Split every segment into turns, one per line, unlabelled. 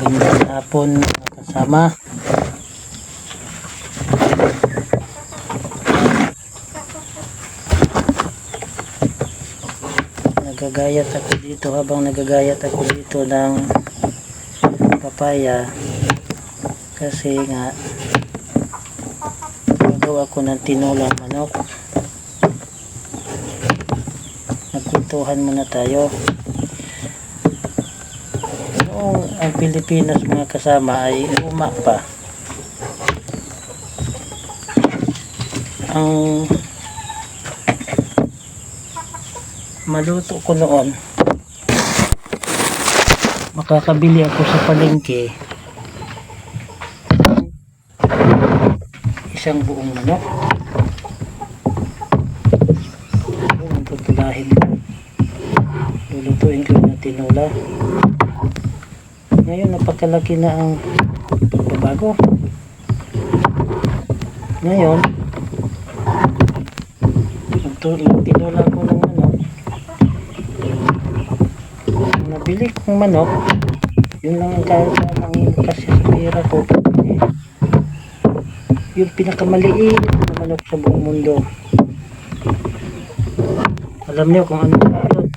Magandang hapon mga kasama. Nagagayat ako dito ng papaya kasi nga gagawa ko ng tinulang manok. Nagkwentuhan muna tayo. Noong ang Pilipinas mga kasama ay luma pa, ang maluto ko noon, makakabili ako sa palengke isang buong manok. Ang tutulahin ko, lulutuin ko na tinula. Ngayon napakalaki na ang pagbabago. Ngayon tinula ko ng manok. Ang nabili kong manok, yun lang ang kasamang kasi sa pera ko, yung pinakamaliit na manok sa buong mundo. Alam niyo kung ano yun?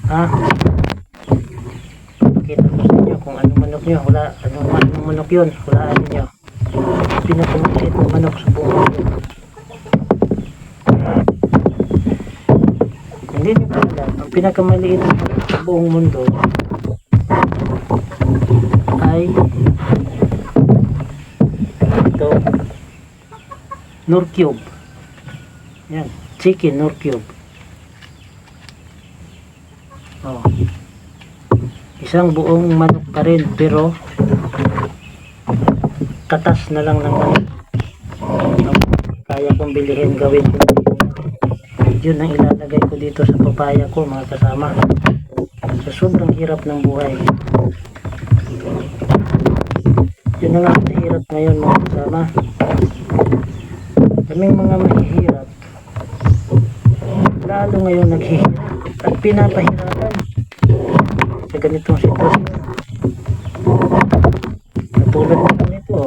Ha? Kita ko sa inyo kung anong manok nyo. Anong manok yun? Hulaan nyo. Pinakamaliit na manok sa buong mundo. Hindi nyo pa alam, ang pinakamaliit na manok sa buong mundo ay ito, Norcube. Yan, chicken Norcube. Oh, isang buong manok pa rin, pero katas na lang ng manok. Kaya kong bilihin, gawin ko. Yun ang ilalagay ko dito sa papaya ko mga kasama. Sa sobrang hirap ng buhay, yun na nga ang hirap ngayon mga kasama. Kaming mga mahihirap, lalo ngayon naghihirap at pinapahirapan sa ganitong sitwasyon. Katulad na nito,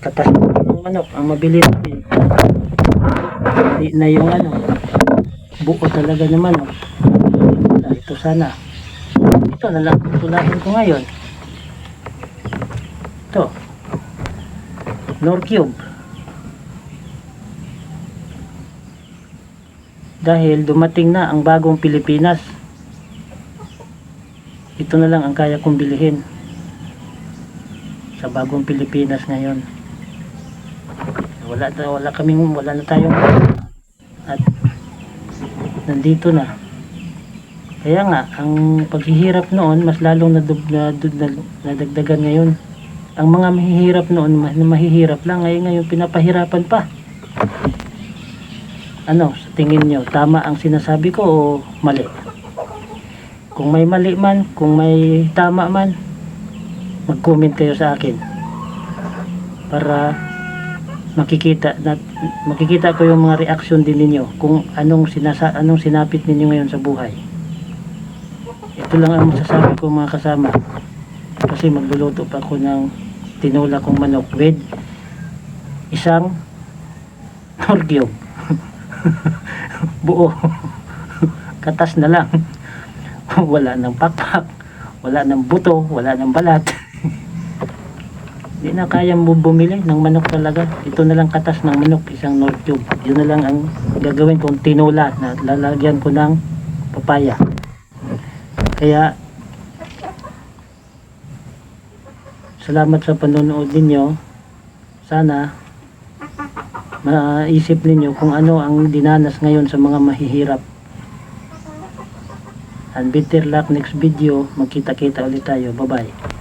katas ng manok ang mabili namin. Hindi na yung buo talaga ng manok. Ito sana. Ito na lang tutulahin ko ngayon. Ito, Norcube. Dahil dumating na ang bagong Pilipinas, ito na lang ang kaya kong bilihin sa bagong Pilipinas ngayon. Wala na tayong at nandito na. Kaya nga ang paghihirap noon mas lalong nadagdagan ngayon. Ang mga mahihirap noon mahihirap lang, ngayon pinapahirapan pa. Ano sa tingin nyo, tama ang sinasabi ko o mali? Kung may mali man, kung may tama man, mag-comment kayo sa akin para makikita ko yung mga reaction din ninyo kung anong sinapit ninyo ngayon sa buhay. Ito lang ang masasabi ko mga kasama, kasi magluluto pa ako ng tinula kong manok with isang Norcube. Buo. Katas na lang. Wala ng pakpak, wala ng buto, wala ng balat. Hindi na kaya mo bumili ng manok talaga. Ito na lang katas ng manok, isang Norcube. Yun na lang ang gagawin kong tinula na lalagyan ko ng papaya. Kaya salamat sa panonood ninyo. Sana maisip ninyo kung ano ang dinanas ngayon sa mga mahihirap. And better luck next video. Magkita-kita ulit tayo. Bye bye.